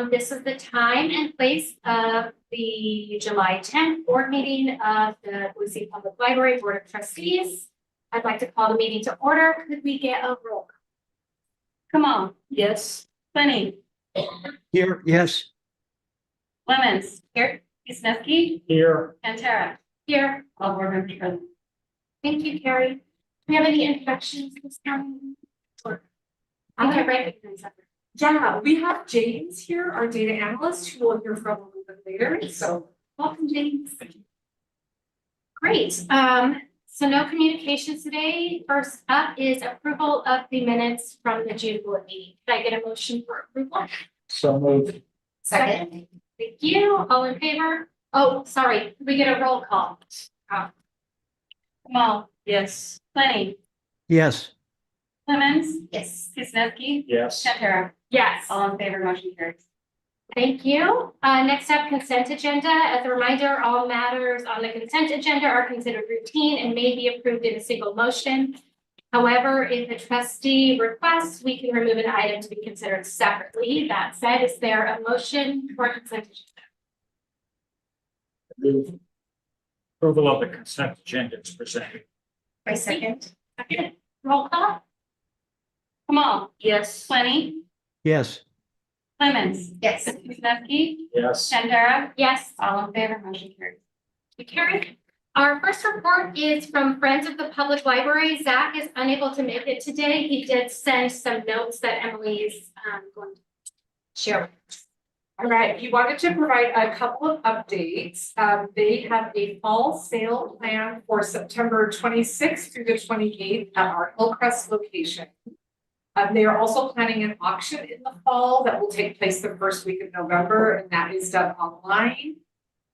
This is the time and place of the July 10th board meeting of the Boise Public Library Board of Trustees. I'd like to call the meeting to order. Could we get a roll call? Come on. Yes. Funny. Here, yes. Lemons. Here. Wisniewski. Here. Pantera. Here. All board members present. Thank you, Carrie. Do we have any introductions this morning? Okay, right. Yeah, we have James here, our data analyst, who we'll hear from a little bit later. So Welcome, James. Great. So no communications today. First up is approval of the minutes from the June board meeting. Can I get a motion for approval? So moved. Second. Thank you. All in favor? Oh, sorry. Could we get a roll call? Kamal. Yes. Funny. Yes. Lemons. Yes. Wisniewski. Yes. Pantera. Yes. All in favor, motion carries. Thank you. Next up, consent agenda. As a reminder, all matters on the consent agenda are considered routine and may be approved in a single motion. However, if a trustee requests, we can remove an item to be considered separately. That said, is there a motion for consent agenda? Move. Approval of the consent agenda is presented. By second. Second. Roll call. Kamal. Yes. Funny. Yes. Lemons. Yes. Wisniewski. Yes. Pantera. Yes. All in favor, motion carries. Carrie. Our first report is from Friends of the Public Library. Zach is unable to make it today. He did send some notes that Emily is going to share with us. all right, he wanted to provide a couple of updates. They have a fall sale plan for September 26th through the 28th at our Hillcrest location. They are also planning an auction in the fall that will take place the first week of November, and that is done online.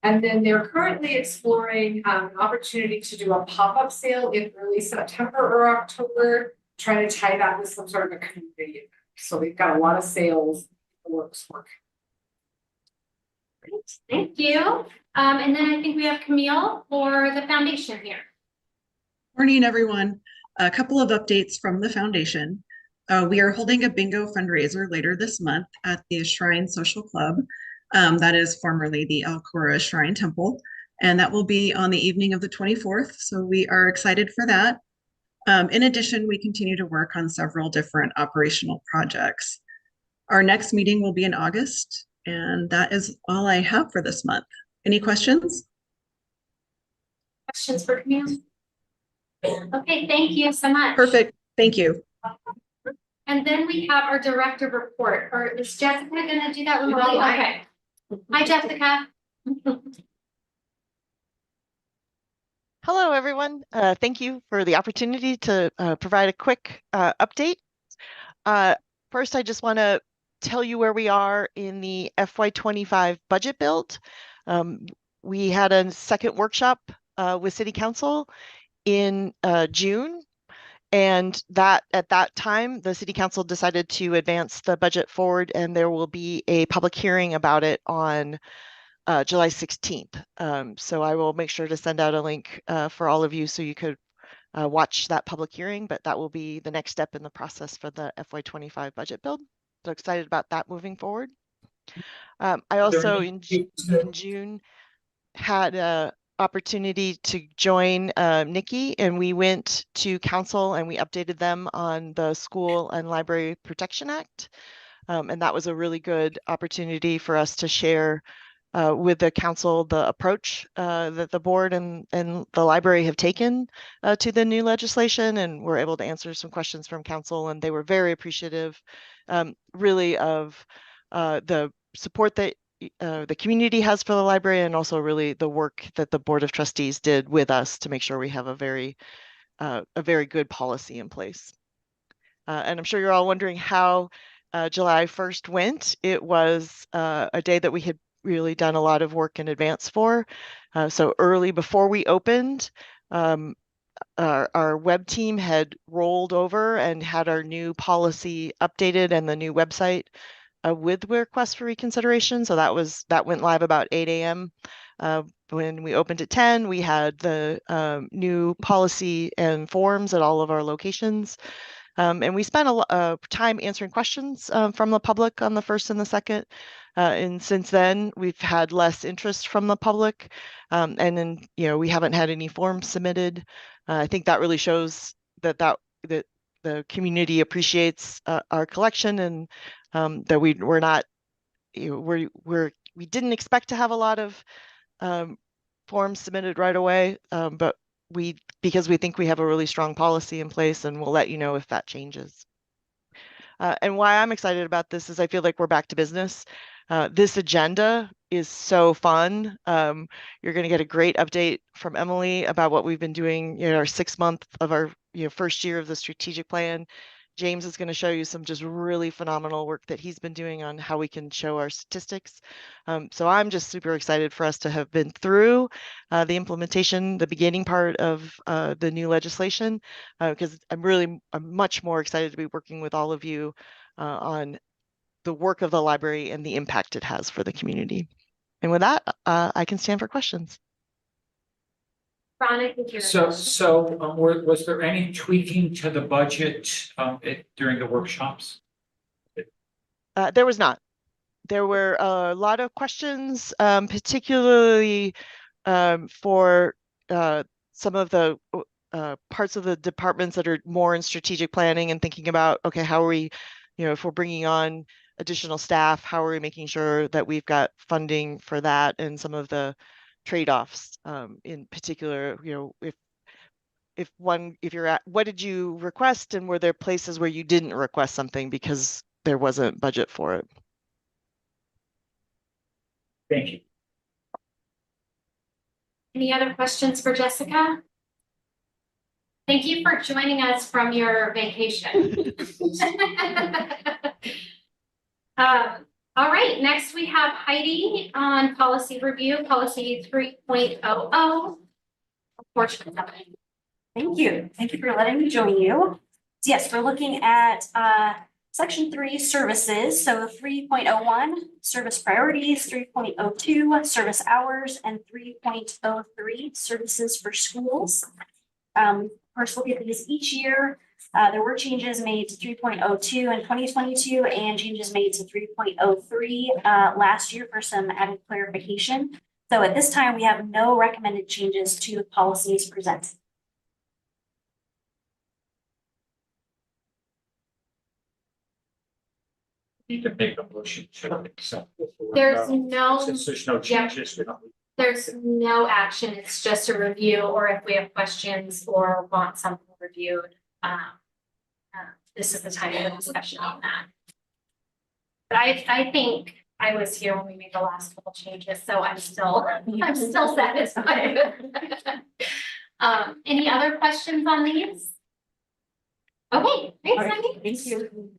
And then they're currently exploring an opportunity to do a pop-up sale in early September or October, trying to tie that with some sort of a community event. So we've got a lot of sales in the works for. Great. Thank you. And then I think we have Camille for the foundation here. Morning, everyone. A couple of updates from the foundation. We are holding a bingo fundraiser later this month at the Shrine Social Club. That is formerly the Alcora Shrine Temple, and that will be on the evening of the 24th. So we are excited for that. In addition, we continue to work on several different operational projects. Our next meeting will be in August, and that is all I have for this month. Any questions? Questions for Camille? Okay, thank you so much. Perfect. Thank you. And then we have our director report. Or is Jessica going to do that remotely? Okay. Hi, Jessica. Hello, everyone. Thank you for the opportunity to provide a quick update. First, I just want to tell you where we are in the FY25 budget build. We had a second workshop with City Council in June. And that at that time, the City Council decided to advance the budget forward, and there will be a public hearing about it on July 16th. So I will make sure to send out a link for all of you so you could watch that public hearing, but that will be the next step in the process for the FY25 budget build. So excited about that moving forward. I also in June had a opportunity to join Nikki, and we went to council and we updated them on the School and Library Protection Act. And that was a really good opportunity for us to share with the council the approach that the board and the library have taken to the new legislation, and we're able to answer some questions from council, and they were very appreciative really of the support that the community has for the library, and also really the work that the Board of Trustees did with us to make sure we have a very good policy in place. And I'm sure you're all wondering how July 1st went. It was a day that we had really done a lot of work in advance for. So early before we opened, our web team had rolled over and had our new policy updated and the new website with request for reconsideration. So that went live about 8 a.m. When we opened at 10, we had the new policy and forms at all of our locations. And we spent a lot of time answering questions from the public on the first and the second. And since then, we've had less interest from the public. And then, we haven't had any forms submitted. I think that really shows that the community appreciates our collection, and that we're not, we didn't expect to have a lot of forms submitted right away, but because we think we have a really strong policy in place, and we'll let you know if that changes. And why I'm excited about this is I feel like we're back to business. This agenda is so fun. You're going to get a great update from Emily about what we've been doing, our 6 month of our first year of the strategic plan. James is going to show you some just really phenomenal work that he's been doing on how we can show our statistics. So I'm just super excited for us to have been through the implementation, the beginning part of the new legislation, because I'm much more excited to be working with all of you on the work of the library and the impact it has for the community. And with that, I can stand for questions. Ron, I think you're. Was there any tweaking to the budget during the workshops? There was not. There were a lot of questions, particularly for some of the parts of the departments that are more in strategic planning and thinking about, okay, how are we, if we're bringing on additional staff, how are we making sure that we've got funding for that, and some of the trade-offs in particular, if you're at, what did you request, and were there places where you didn't request something because there wasn't budget for it? Thank you. Any other questions for Jessica? Thank you for joining us from your vacation. All right, next we have Heidi on policy review, policy 3.00. Unfortunately. Thank you. Thank you for letting me join you. So yes, we're looking at section 3 services. So 3.01 service priorities, 3.02 service hours, and 3.03 services for schools. Of course, we'll get these each year. There were changes made to 3.02 in 2022 and changes made to 3.03 last year for some added clarification. So at this time, we have no recommended changes to the policies presented. Need to make a motion to accept. There's no. Since there's no changes, we don't. There's no action, it's just a review, or if we have questions or want something reviewed, this is the time of the discussion on that. But I think I was here when we made the last couple changes, so I'm still satisfied. Any other questions on these? Okay, thanks, Cindy. Thank you.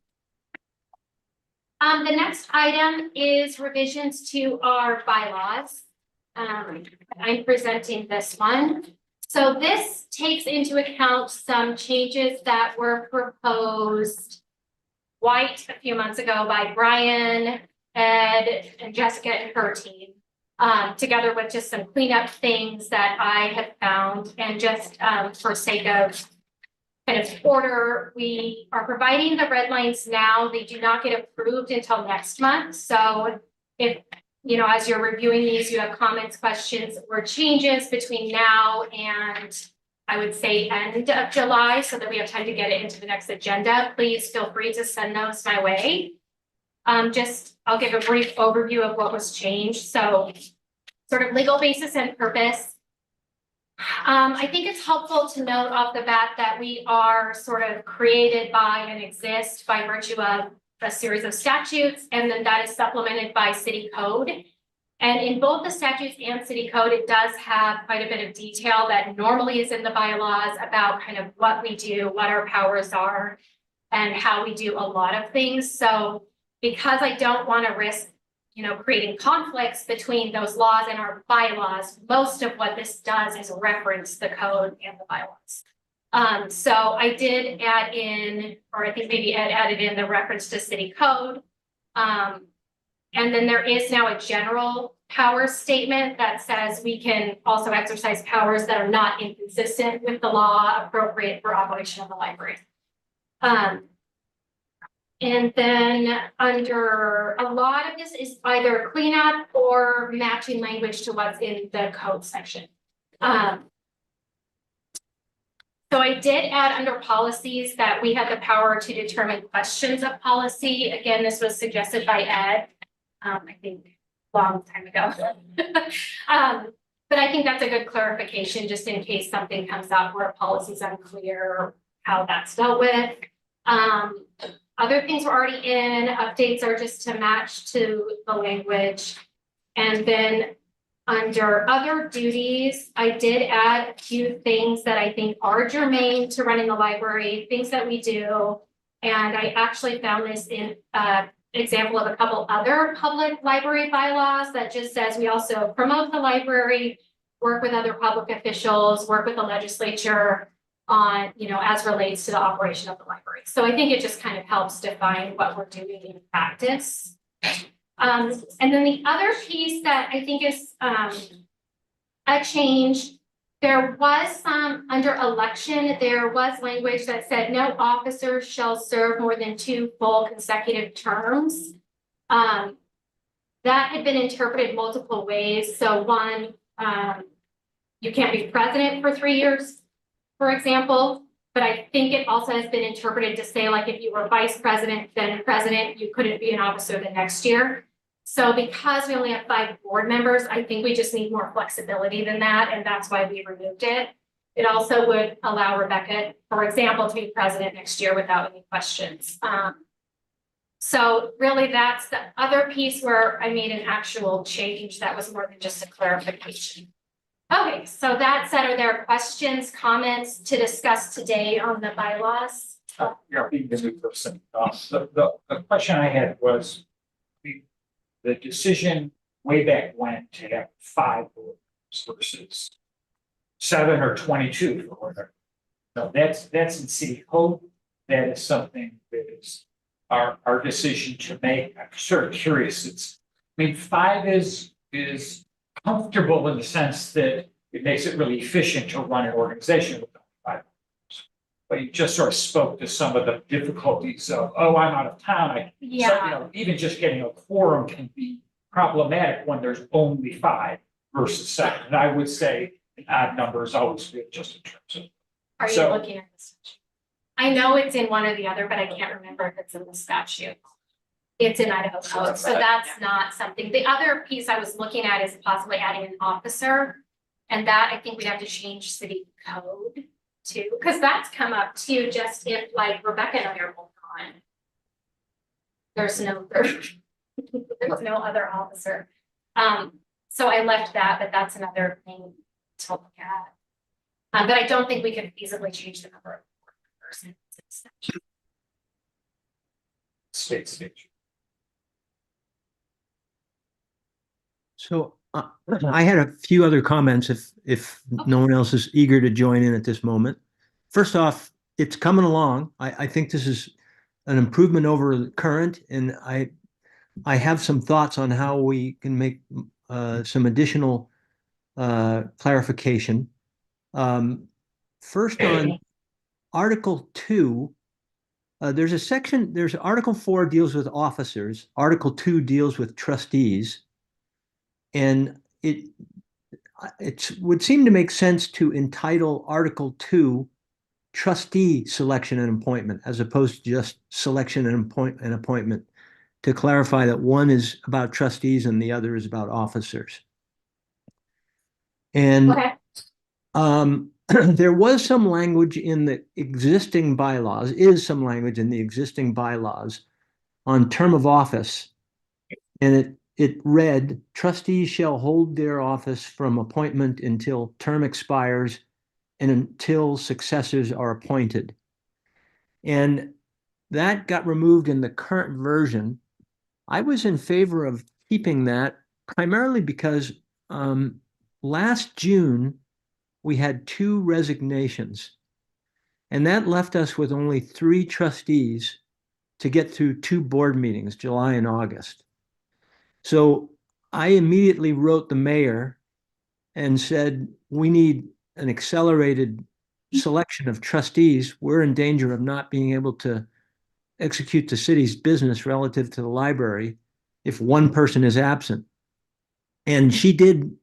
The next item is revisions to our bylaws. I'm presenting this one. So this takes into account some changes that were proposed a few months ago by Brian, Ed, and Jessica and her team, together with just some cleanup things that I have found. And just for sake of kind of order, we are providing the red lines now. They do not get approved until next month. So if as you're reviewing these, you have comments, questions, or changes between now and I would say end of July, so that we have time to get it into the next agenda, please feel free to send those my way. I'll give a brief overview of what was changed. So sort of legal basis and purpose. I think it's helpful to note off the bat that we are sort of created by and exist by virtue of a series of statutes, and then that is supplemented by city code. And in both the statutes and city code, it does have quite a bit of detail that normally is in the bylaws about kind of what we do, what our powers are, and how we do a lot of things. So because I don't want to risk, creating conflicts between those laws and our bylaws, most of what this does is reference the code and the bylaws. So I did add in, or I think maybe Ed added in the reference to city code. And then there is now a general power statement that says we can also exercise powers that are not inconsistent with the law appropriate for operation of the library. And then under a lot of this is either cleanup or matching language to what's in the code section. So I did add under policies that we had the power to determine questions of policy. Again, this was suggested by Ed, I think long time ago. But I think that's a good clarification, just in case something comes up where a policy is unclear, how that's dealt with. Other things were already in, updates are just to match to the language. And then under other duties, I did add a few things that I think are germane to running the library, things that we do. And I actually found this in example of a couple other public library bylaws that just says we also promote the library, work with other public officials, work with the legislature on, as relates to the operation of the library. So I think it just kind of helps define what we're doing in practice. And then the other piece that I think is a change, there was some under election, there was language that said no officer shall serve more than 2 full consecutive terms. That had been interpreted multiple ways. So one, you can't be president for 3 years, for example, but I think it also has been interpreted to say, like, if you were vice president, then president, you couldn't be an officer the next year. So because we only have 5 board members, I think we just need more flexibility than that, and that's why we removed it. It also would allow Rebecca, for example, to be president next year without any questions. So really that's the other piece where I made an actual change that was more than just a clarification. Okay, so that said, are there questions, comments to discuss today on the bylaws? Yeah, being the new person, the question I had was the decision way back when to have 5 board members versus 7 or 22 or whatever. No, that's in city code. That is something that is our decision to make. I'm sort of curious. 5 is comfortable in the sense that it makes it really efficient to run an organization with 5 members. But you just sort of spoke to some of the difficulties of, oh, I'm out of town. So, even just getting a quorum can be problematic when there's only 5 versus 7. And I would say an odd number is always good, just in terms of. Are you looking at this? I know it's in one or the other, but I can't remember if it's in the statute. It's in Idaho code, so that's not something. The other piece I was looking at is possibly adding an officer. And that I think we'd have to change city code too, because that's come up too, just if like Rebecca and I are both on. There's no other officer. So I left that, but that's another thing to look at. But I don't think we could feasibly change the number of board members. State statute. So I had a few other comments if no one else is eager to join in at this moment. First off, it's coming along. I think this is an improvement over the current, and I have some thoughts on how we can make some additional clarification. First on Article 2, there's a section, there's Article 4 deals with officers, Article 2 deals with trustees. And it would seem to make sense to entitle Article 2 trustee selection and appointment, as opposed to just selection and appointment, to clarify that one is about trustees and the other is about officers. And there was some language in the existing bylaws, on term of office, and it read, trustees shall hold their office from appointment until term expires and until successors are appointed. And that got removed in the current version. I was in favor of keeping that primarily because last June, we had 2 resignations, and that left us with only 3 trustees to get through 2 board meetings, July and August. So I immediately wrote the mayor and said, we need an accelerated selection of trustees, we're in danger of not being able to execute the city's business relative to the library if one person is absent. And she did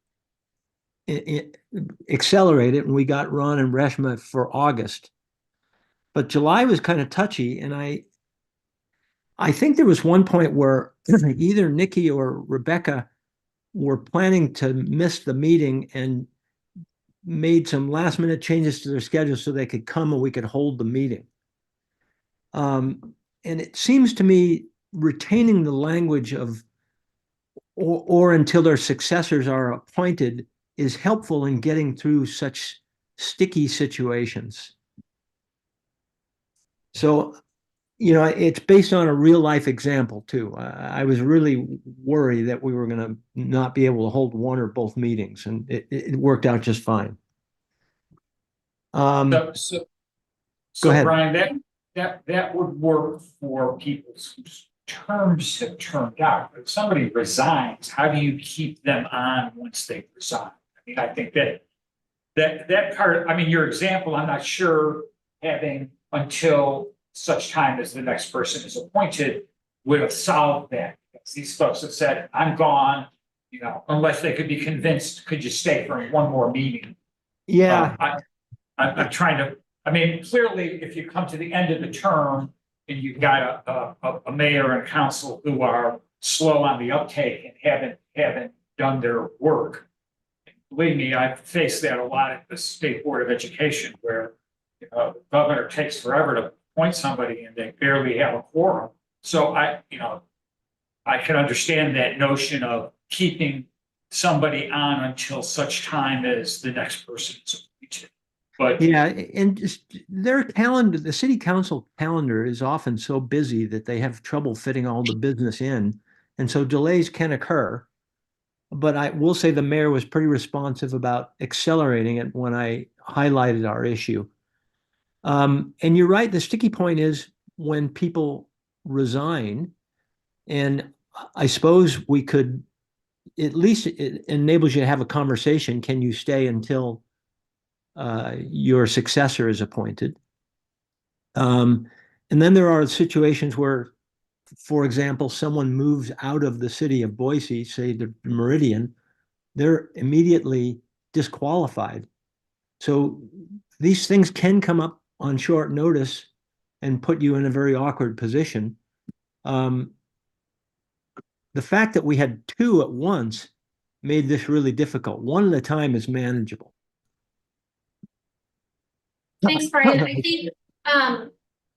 accelerate it, and we got Ron and Reshma for August. But July was kind of touchy, and I think there was one point where either Nikki or Rebecca were planning to miss the meeting and made some last minute changes to their schedule so they could come and we could hold the meeting. And it seems to me retaining the language of or until their successors are appointed is helpful in getting through such sticky situations. So, it's based on a real life example too. I was really worried that we were going to not be able to hold one or both meetings, and it worked out just fine. So, Go so ahead. Brian, that would work for people whose terms have turned out. If somebody resigns, how do you keep them on once they resign? I mean, I think that part, I mean, your example, I'm not sure having until such time as the next person is appointed would have solved that. Because these folks have said, I'm gone, unless they could be convinced, could you stay for one more meeting? Yeah. I'm trying to, I mean, clearly, if you come to the end of the term and you've got a mayor and council who are slow on the uptake and haven't done their work. Believe me, I've faced that a lot at the State Board of Education where the governor takes forever to appoint somebody and they barely have a quorum. So I can understand that notion of keeping somebody on until such time as the next person is appointed. But yeah, and just their calendar, the city council calendar is often so busy that they have trouble fitting all the business in. And so delays can occur. But I will say the mayor was pretty responsive about accelerating it when I highlighted our issue. And you're right, the sticky point is when people resign. And I suppose we could, at least it enables you to have a conversation. Can you stay until your successor is appointed? And then there are situations where, for example, someone moves out of the city of Boise, say the Meridian, they're immediately disqualified. So these things can come up on short notice and put you in a very awkward position. The fact that we had two at once made this really difficult. One at a time is manageable. Thanks, Brian. I think,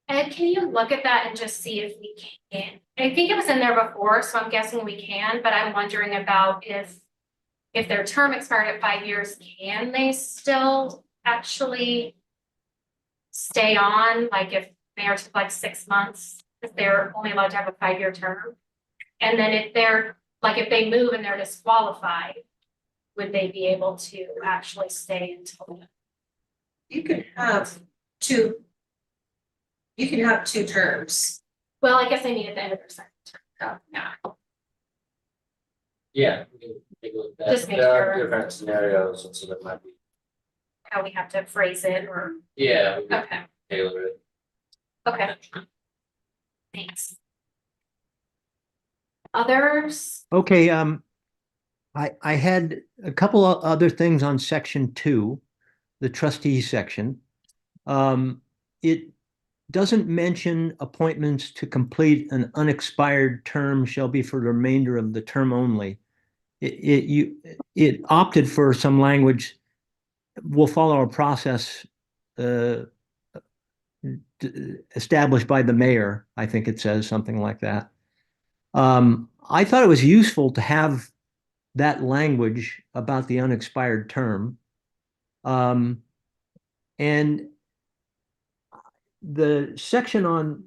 Ed, can you look at that and just see if we can? I think it was in there before, so I'm guessing we can, but I'm wondering about if their term expired at 5 years, can they still actually stay on? Like if mayor took like 6 months, if they're only allowed to have a 5-year term? And then if they move and they're disqualified, would they be able to actually stay until? You can have two. You can have two terms. Well, I guess they need at the end of their second term. Yeah. Yeah, we can take a look at that. Just make There are sure. different scenarios, and so that might be, How we have to phrase it or, yeah, we can okay, tailor it. okay. Thanks. Others? Okay, I had a couple of other things on section 2, the trustee section. It doesn't mention appointments to complete an unexpired term shall be for the remainder of the term only. It opted for some language. We'll follow a process established by the mayor. I think it says something like that. I thought it was useful to have that language about the unexpired term. And the section on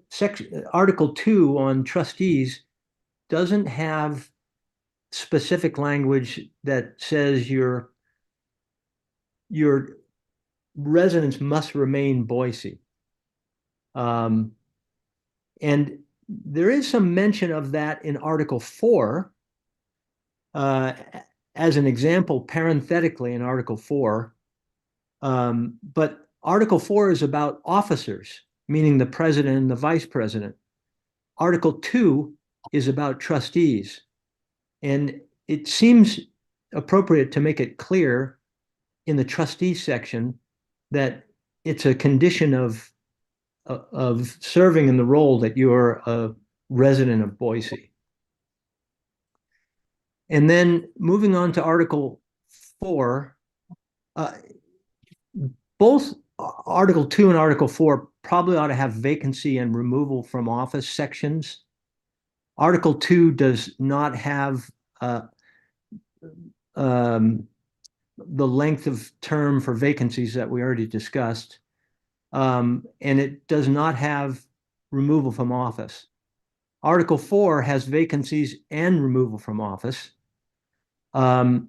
Article 2 on trustees doesn't have specific language that says your residence must remain Boise. And there is some mention of that in Article 4. As an example, parenthetically in Article 4. But Article 4 is about officers, meaning the president and the vice president. Article 2 is about trustees. And it seems appropriate to make it clear in the trustee section that it's a condition of serving in the role that you're a resident of Boise. And then moving on to Article 4, both Article 2 and Article 4 probably ought to have vacancy and removal from office sections. Article 2 does not have the length of term for vacancies that we already discussed. And it does not have removal from office. Article 4 has vacancies and removal from office. And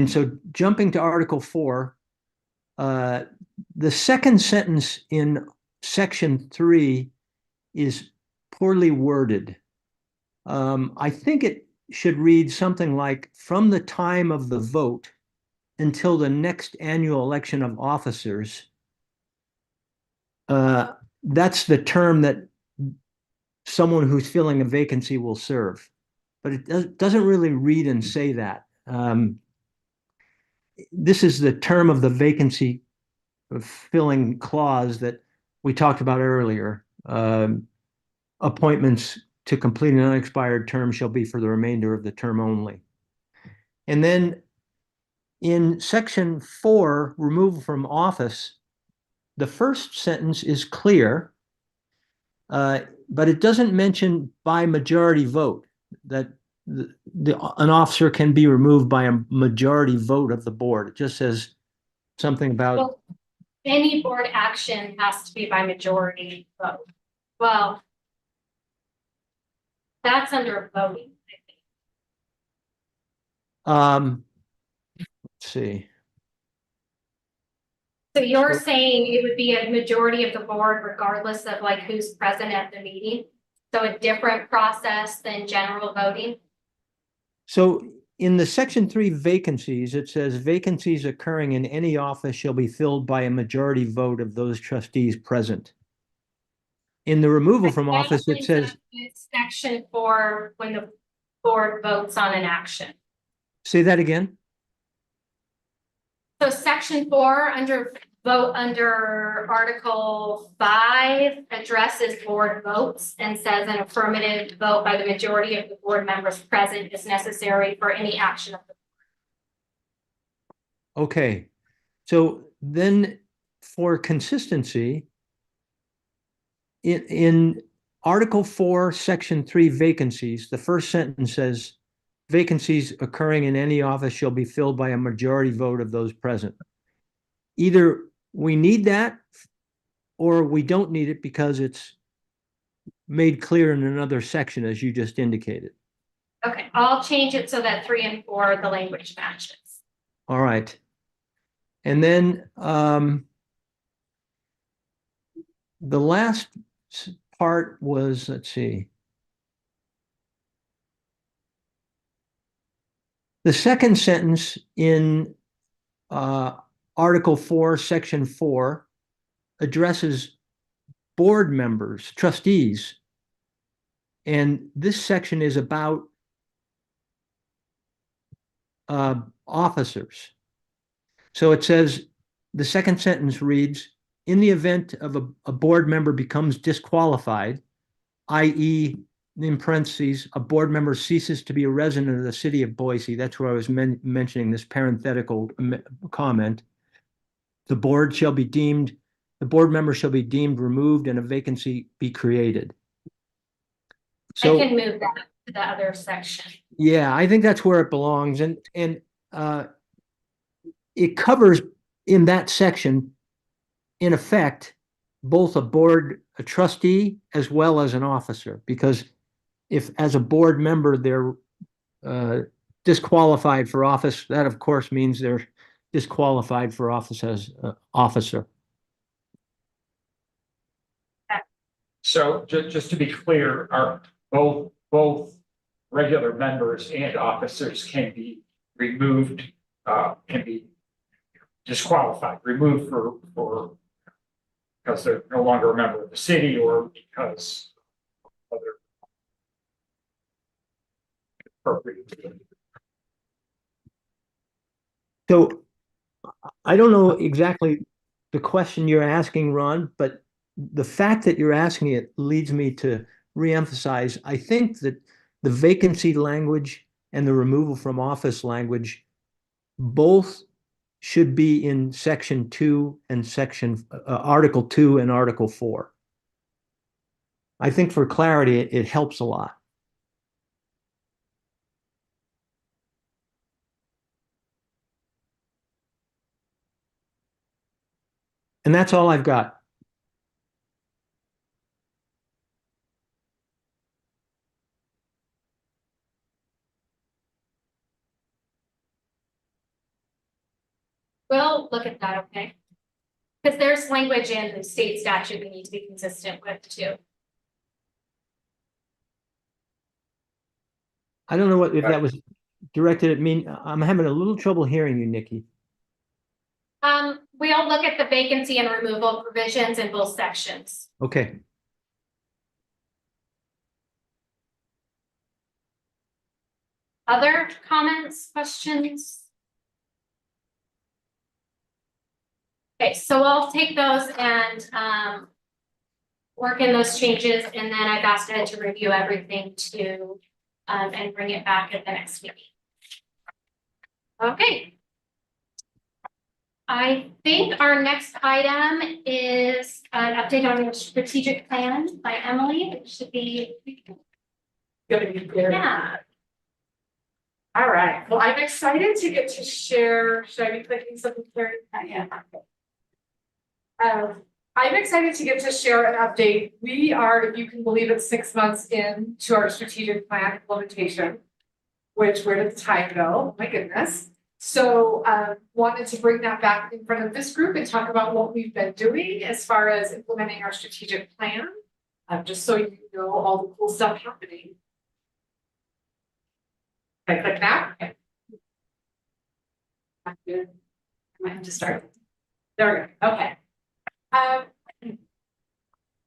so jumping to Article 4, the second sentence in Section 3 is poorly worded. I think it should read something like, from the time of the vote until the next annual election of officers. That's the term that someone who's filling a vacancy will serve. But it doesn't really read and say that. This is the term of the vacancy filling clause that we talked about earlier. Appointments to complete an unexpired term shall be for the remainder of the term only. And then in Section 4, removal from office, the first sentence is clear, but it doesn't mention by majority vote, that an officer can be removed by a majority vote of the board. It just says something about. Well, any board action has to be by majority vote. Well, that's under voting. Let's see. So you're saying it would be a majority of the board regardless of like who's present at the meeting? So a different process than general voting? So in the Section 3 vacancies, it says vacancies occurring in any office shall be filled by a majority vote of those trustees present. In the removal from office, it says. It's Section 4 when the board votes on an action. Say that again. So Section 4 under Article 5 addresses board votes and says an affirmative vote by the majority of the board members present is necessary for any action of the board. Okay. So then for consistency, in Article 4, Section 3 vacancies, the first sentence says, vacancies occurring in any office shall be filled by a majority vote of those present. Either we need that or we don't need it because it's made clear in another section, as you just indicated. Okay, I'll change it so that 3 and 4, the language matches. All right. And then the last part was, let's see. The second sentence in Article 4, Section 4 addresses board members, trustees. And this section is about officers. So it says, the second sentence reads, in the event of a board member becomes disqualified, i.e., in parentheses, a board member ceases to be a resident of the city of Boise. That's where I was mentioning this parenthetical comment. The board member shall be deemed removed and a vacancy be created. So I can move that to the other section. Yeah, I think that's where it belongs. And it covers in that section, in effect, both a trustee as well as an officer, because if as a board member they're disqualified for office, that of course means they're disqualified for office as officer. So just to be clear, are both regular members and officers can be removed, can be disqualified, removed for because they're no longer a member of the city or because of other appropriate. So I don't know exactly the question you're asking, Ron, but the fact that you're asking it leads me to reemphasize, I think that the vacancy language and the removal from office language both should be in section 2 and article 2 and article 4. I think for clarity, it helps a lot. And that's all I've got. We'll look at that, okay? Because there's language in the state statute we need to be consistent with too. I don't know what if that was directed at me. I'm having a little trouble hearing you, Nikki. We'll look at the vacancy and removal provisions in both sections. Okay. Other comments, questions? Okay, so I'll take those and work in those changes, and then I've asked Ed to review everything to and bring it back at the next meeting. Okay. I think our next item is an update on the strategic plan by Emily. It should be. Gonna be clear. Yeah. All right, well, I'm excited to get to share, should I be clicking something here? Yeah. I'm excited to get to share an update. We are, if you can believe it, 6 months into our strategic plan implementation, which where did the time go? My goodness. So wanted to bring that back in front of this group and talk about what we've been doing as far as implementing our strategic plan. Just so you know all the cool stuff happening. Can I click that? Okay. I'm good. I might have to start. There we go. Okay.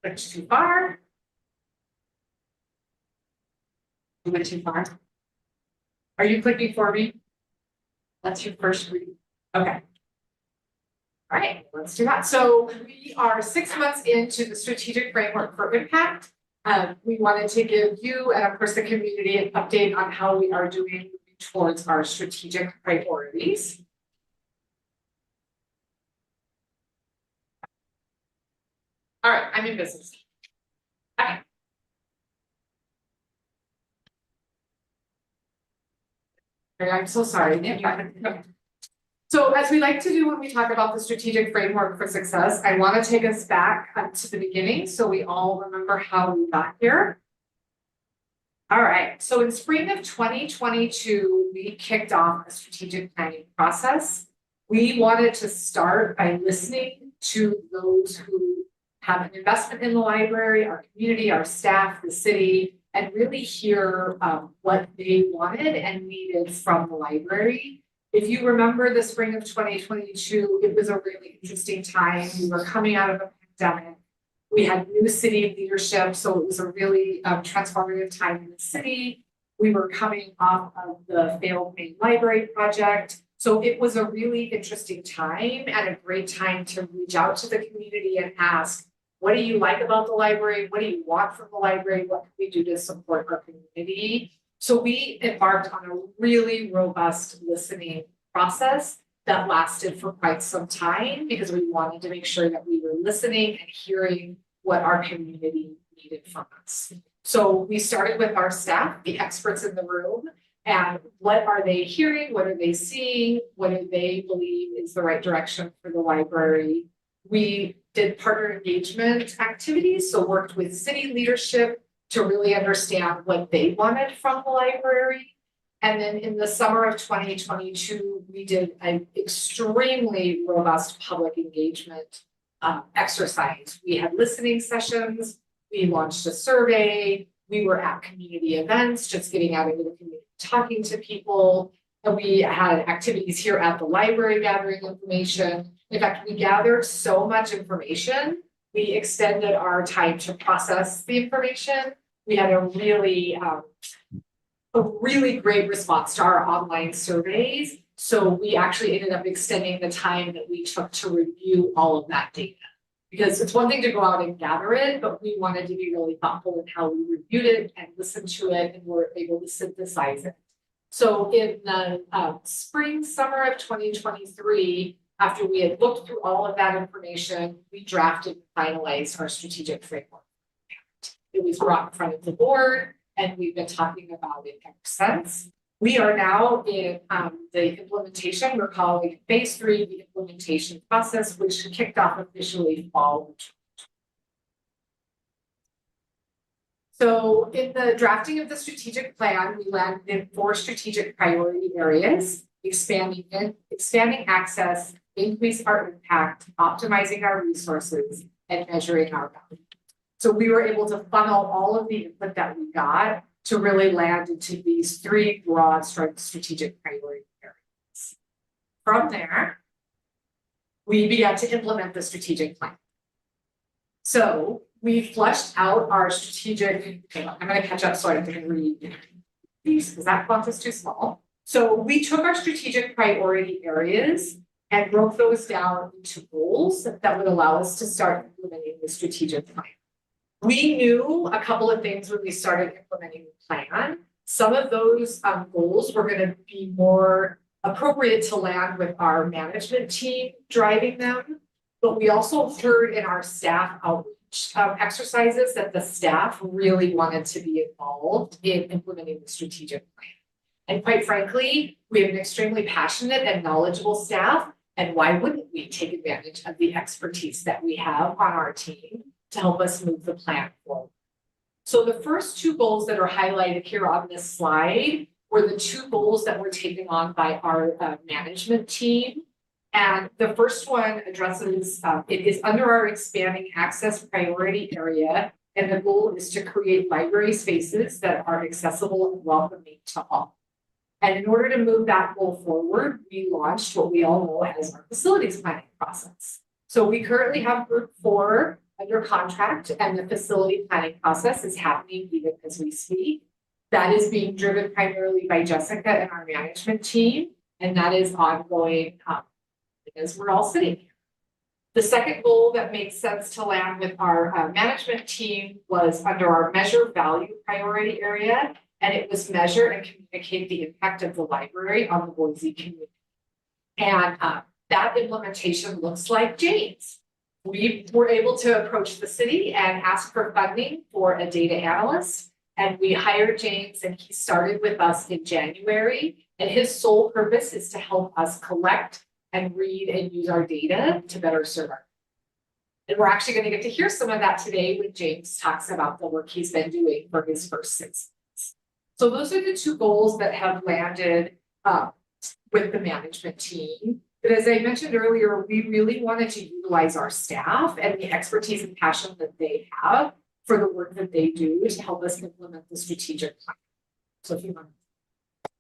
Clicked too far. You went too far. Are you clicking for me? That's your first read. Okay. All right, let's do that. So we are 6 months into the strategic framework for impact. We wanted to give you and of course the community an update on how we are doing towards our strategic priorities. All right, I'm in business. Okay. I'm so sorry. Okay. So as we like to do when we talk about the strategic framework for success, I want to take us back to the beginning so we all remember how we got here. All right, so in spring of 2022, we kicked off a strategic planning process. We wanted to start by listening to those who have an investment in the library, our community, our staff, the city, and really hear what they wanted and needed from the library. If you remember the spring of 2022, it was a really interesting time. We were coming out of a pandemic. We had new city leadership, so it was a really transformative time in the city. We were coming off of the failed main library project. So it was a really interesting time and a great time to reach out to the community and ask, what do you like about the library? What do you want from the library? What can we do to support our community? So we embarked on a really robust listening process that lasted for quite some time because we wanted to make sure that we were listening and hearing what our community needed from us. So we started with our staff, the experts in the room, and what are they hearing? What are they seeing? What do they believe is the right direction for the library? We did partner engagement activities, so worked with city leadership to really understand what they wanted from the library. And then in the summer of 2022, we did an extremely robust public engagement exercise. We had listening sessions, we launched a survey, we were at community events, just getting out into the community, talking to people, and we had activities here at the library gathering information. In fact, we gathered so much information, we extended our time to process the information. We had a really great response to our online surveys. So we actually ended up extending the time that we took to review all of that data. Because it's one thing to go out and gather it, but we wanted to be really thoughtful in how we reviewed it and listened to it and were able to synthesize it. So in the spring, summer of 2023, after we had looked through all of that information, we drafted and finalized our strategic framework. It was brought in front of the board, and we've been talking about it ever since. We are now in the implementation. We're calling it phase 3, the implementation process, which kicked off officially fall. So in the drafting of the strategic plan, we landed in 4 strategic priority areas: expanding access, increase our impact, optimizing our resources, and measuring our value. So we were able to funnel all of the input that we got to really land into these 3 broad strategic priority areas. From there, we began to implement the strategic plan. So we fleshed out our strategic, I'm going to catch up so I can read these because that font is too small. So we took our strategic priority areas and broke those down into goals that would allow us to start implementing the strategic plan. We knew a couple of things when we started implementing the plan. Some of those goals were going to be more appropriate to land with our management team driving them, but we also heard in our staff outreach exercises that the staff really wanted to be involved in implementing the strategic plan. And quite frankly, we have an extremely passionate and knowledgeable staff, and why wouldn't we take advantage of the expertise that we have on our team to help us move the plan forward? So the first 2 goals that are highlighted here on this slide were the 2 goals that were taken on by our management team. And the first one addresses, it is under our expanding access priority area, and the goal is to create library spaces that are accessible and welcoming to all. And in order to move that goal forward, we launched what we all know as our facilities planning process. So we currently have group 4 under contract, and the facility planning process is happening even as we speak. That is being driven primarily by Jessica and our management team, and that is ongoing as we're all sitting here. The second goal that makes sense to land with our management team was under our measure value priority area, and it was measure and communicate the impact of the library on the Boise community. And that implementation looks like James. We were able to approach the city and ask for funding for a data analyst, and we hired James, and he started with us in January, and his sole purpose is to help us collect and read and use our data to better serve our. And we're actually going to get to hear some of that today when James talks about the work he's been doing for his first 6 months. So those are the 2 goals that have landed with the management team. But as I mentioned earlier, we really wanted to utilize our staff and the expertise and passion that they have for the work that they do to help us implement the strategic plan. So if you want.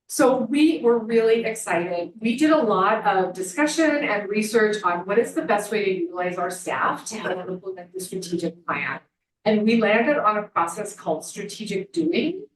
So we were really excited. We did a lot of discussion and research on what is the best way to utilize our staff to help implement the strategic plan. And we landed on a process called strategic doing.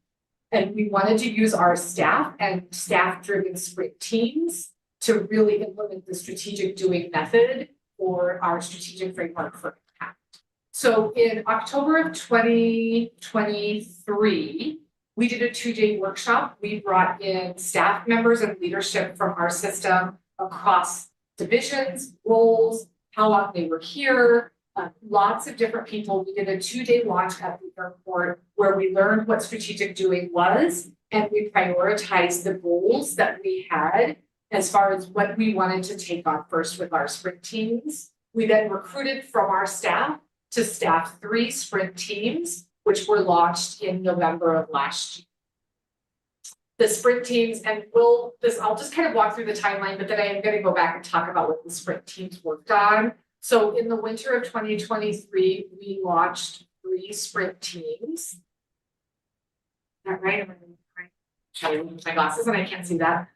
And we wanted to use our staff and staff-driven sprint teams to really implement the strategic doing method for our strategic framework for impact. So in October of 2023, we did a 2-day workshop. We brought in staff members and leadership from our system across divisions, roles, how long they were here, lots of different people. We did a 2-day launch at the airport where we learned what strategic doing was, and we prioritized the goals that we had as far as what we wanted to take on first with our sprint teams. We then recruited from our staff to staff 3 sprint teams, which were launched in November of last year. The sprint teams, and I'll just kind of walk through the timeline, but then I am going to go back and talk about what the sprint teams worked on. So in the winter of 2023, we launched 3 sprint teams. Is that right? I'm trying to use my glasses and I can't see that.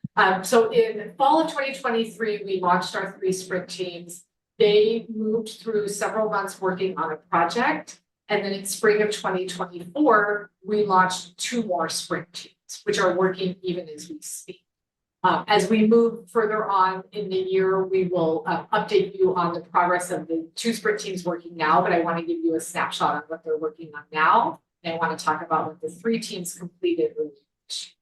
So in fall of 2023, we launched our 3 sprint teams. They moved through several months working on a project. And then in spring of 2024, we launched 2 more sprint teams, which are working even as we speak. As we move further on in the year, we will update you on the progress of the 2 sprint teams working now, but I want to give you a snapshot on what they're working on now. And I want to talk about what the 3 teams completed earlier this year.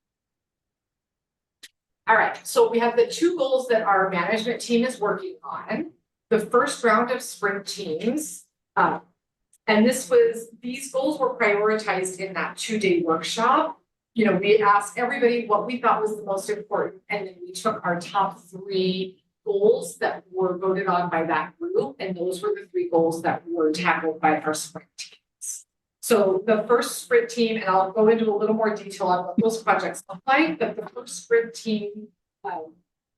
All right, so we have the 2 goals that our management team is working on. The first round of sprint teams, and these goals were prioritized in that 2-day workshop. You know, we asked everybody what we thought was the most important, and then we took our top 3 goals that were voted on by that group, and those were the 3 goals that were tackled by our sprint teams. So the first sprint team, and I'll go into a little more detail on what those projects look like, but the first sprint team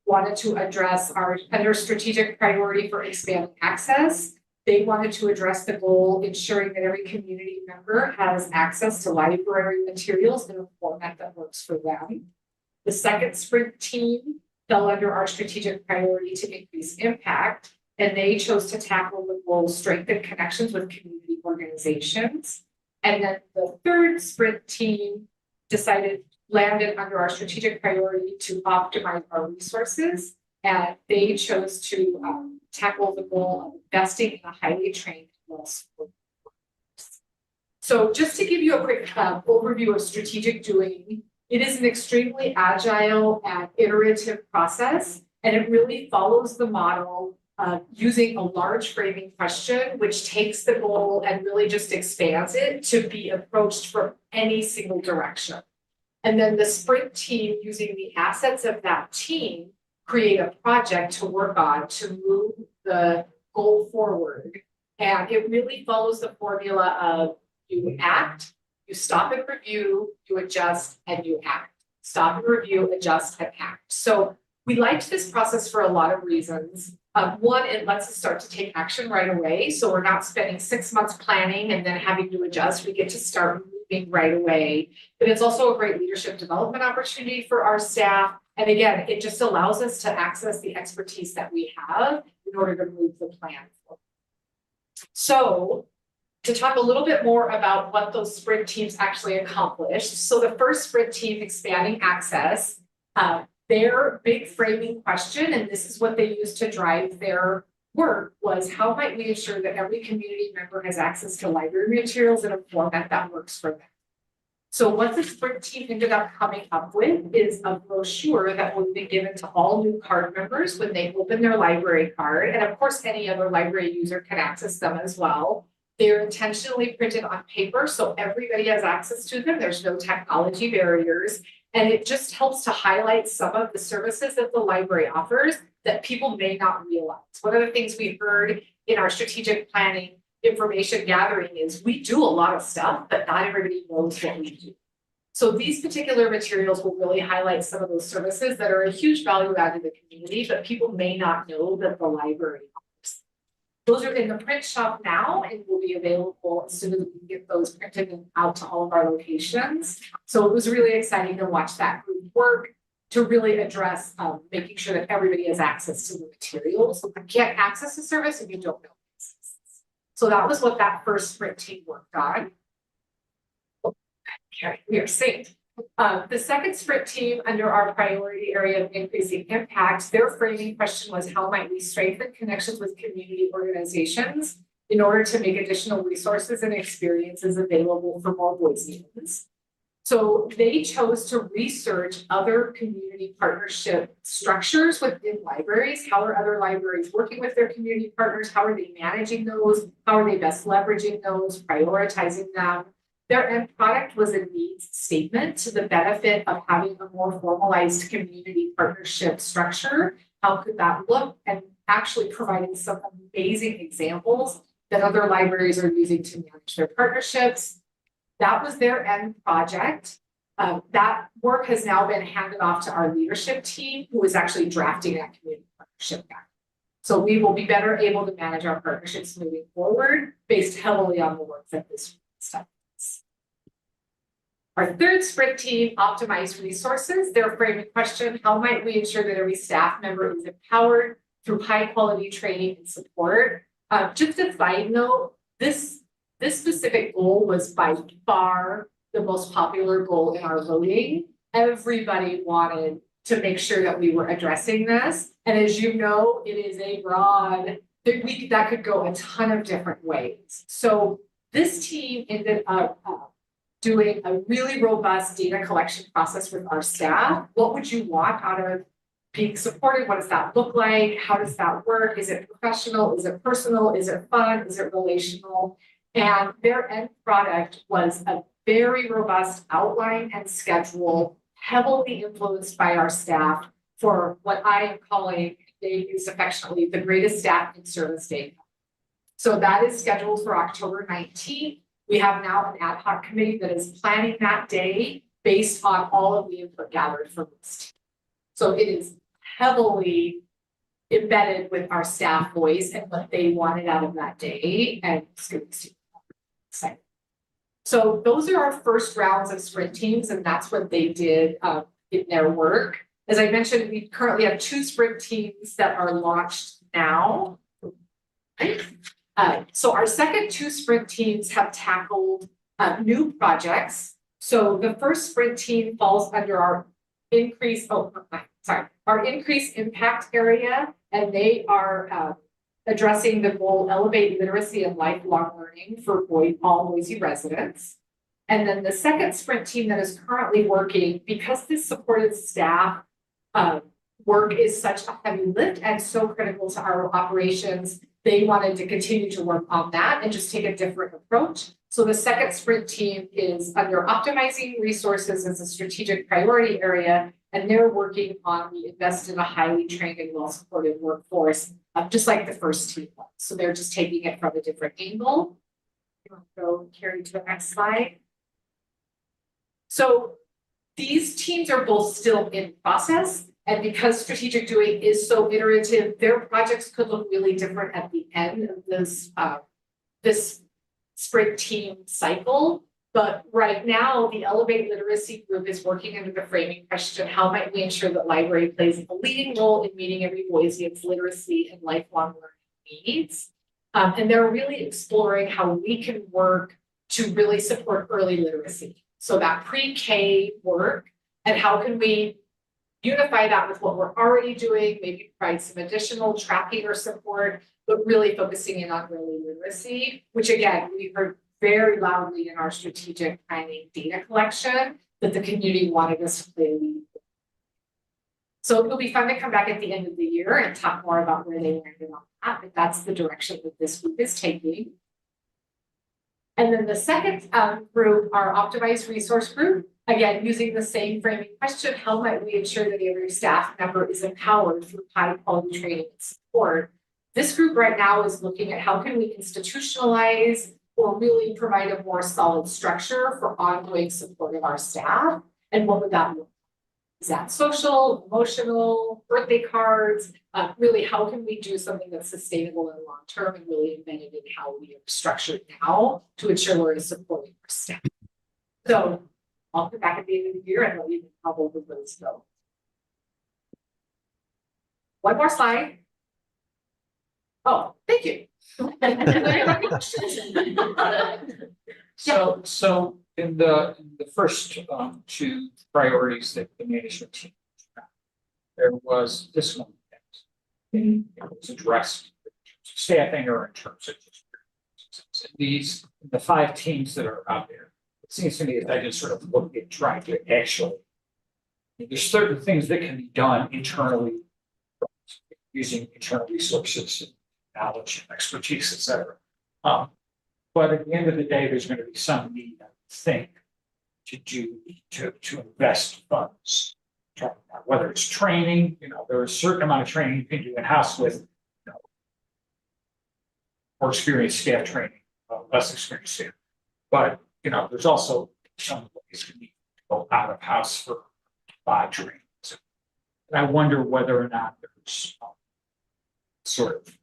wanted to address under strategic priority for expanding access. They wanted to address the goal ensuring that every community member has access to library materials in a format that works for them. The second sprint team fell under our strategic priority to increase impact, and they chose to tackle the goal strengthen connections with community organizations. And then the third sprint team landed under our strategic priority to optimize our resources, and they chose to tackle the goal of investing in a highly trained well-supported workforce. So just to give you a quick overview of strategic doing, it is an extremely agile and iterative process, and it really follows the model of using a large framing question, which takes the goal and really just expands it to be approached from any single direction. And then the sprint team, using the assets of that team, create a project to work on to move the goal forward. And it really follows the formula of you act, you stop and review, you adjust, and you act. Stop and review, adjust, and act. So we liked this process for a lot of reasons. One, it lets us start to take action right away. So we're not spending 6 months planning and then having to adjust. We get to start moving right away. But it's also a great leadership development opportunity for our staff. And again, it just allows us to access the expertise that we have in order to move the plan forward. So to talk a little bit more about what those sprint teams actually accomplished. So the first sprint team, expanding access, their big framing question, and this is what they used to drive their work, was how might we ensure that every community member has access to library materials in a format that works for them? So what the sprint team ended up coming up with is a brochure that will be given to all new card members when they open their library card. And of course, any other library user can access them as well. They're intentionally printed on paper, so everybody has access to them. There's no technology barriers. And it just helps to highlight some of the services that the library offers that people may not realize. One of the things we heard in our strategic planning information gathering is we do a lot of stuff, but not everybody knows what we do. So these particular materials will really highlight some of those services that are a huge value add to the community, but people may not know that the library offers. Those are in the print shop now and will be available as soon as we can get those printed and out to all of our locations. So it was really exciting to watch that group work to really address making sure that everybody has access to the materials. So you can't access the service if you don't know. So that was what that first sprint team worked on. Okay, we are synced. The second sprint team, under our priority area of increasing impact, their framing question was how might we strengthen connections with community organizations in order to make additional resources and experiences available for more Boiseans. So they chose to research other community partnership structures within libraries. How are other libraries working with their community partners? How are they managing those? How are they best leveraging those, prioritizing them? Their end product was a needs statement to the benefit of having a more formalized community partnership structure. How could that look? And actually providing some amazing examples that other libraries are using to manage their partnerships. That was their end project. That work has now been handed off to our leadership team, who is actually drafting that community partnership guide. So we will be better able to manage our partnerships moving forward based heavily on the work that this stuff is. Our third sprint team, optimized resources. Their framing question, how might we ensure that every staff member is empowered through high quality training and support. Just a side note, this specific goal was by far the most popular goal in our voting. Everybody wanted to make sure that we were addressing this. And as you know, it is a broad, that could go a ton of different ways. So this team ended up doing a really robust data collection process with our staff. What would you want out of being supported? What does that look like? How does that work? Is it professional? Is it personal? Is it fun? Is it relational? And their end product was a very robust outline and schedule, heavily influenced by our staff for what I am calling, they use affectionately, the greatest staff in service data. So that is scheduled for October 19th. We have now an ad hoc committee that is planning that day based on all of the input gathered from this team. So it is heavily embedded with our staff voice and what they wanted out of that day, and students. So those are our first rounds of sprint teams, and that's what they did in their work. As I mentioned, we currently have 2 sprint teams that are launched now. So our second 2 sprint teams have tackled new projects. So the first sprint team falls under our increased impact area, and they are addressing the goal, elevate literacy and lifelong learning for all Boise residents. And then the second sprint team that is currently working, because this supported staff work is such a heavy lift and so critical to our operations, they wanted to continue to work on that and just take a different approach. So the second sprint team is under optimizing resources as a strategic priority area, and they're working on the invest in a highly trained and well-supported workforce, just like the first team was. So they're just taking it from a different angle. Go carry to the next slide. So these teams are both still in process, and because strategic doing is so iterative, their projects could look really different at the end of this sprint team cycle. But right now, the Elevate Literacy Group is working under the framing question, how might we ensure that library plays a leading role in meeting every Boise's literacy and lifelong learning needs? And they're really exploring how we can work to really support early literacy. So that pre-K work, and how can we unify that with what we're already doing, maybe provide some additional tracking or support, but really focusing in on early literacy, which again, we heard very loudly in our strategic planning data collection that the community wanted us to play a lead. So it'll be fun to come back at the end of the year and talk more about where they landed on that, but that's the direction that this group is taking. And then the second group, our optimized resource group, again, using the same framing question, how might we ensure that every staff member is empowered through high quality training and support? This group right now is looking at how can we institutionalize or really provide a more solid structure for ongoing support of our staff. And what would that look like? Is that social, emotional, birthday cards? Really, how can we do something that's sustainable and long-term and really embedded in how we are structured now to ensure we're supporting our staff? So I'll come back at the end of the year and let you know how both of those go. One more slide. Oh, thank you. So in the first 2 priorities that the management team had, there was this one that it was addressed in terms of staffing or in terms of these, the 5 teams that are out there. It seems to me that I just sort of look at trying to actually, there's certain things that can be done internally using internal resources, knowledge, expertise, et cetera. But at the end of the day, there's going to be some need, I think, to invest funds. Whether it's training, there's a certain amount of training you can do in-house with, more experienced staff training, less experienced staff. But, there's also some ways you need to go out of house for buy training. And I wonder whether or not there's sort of,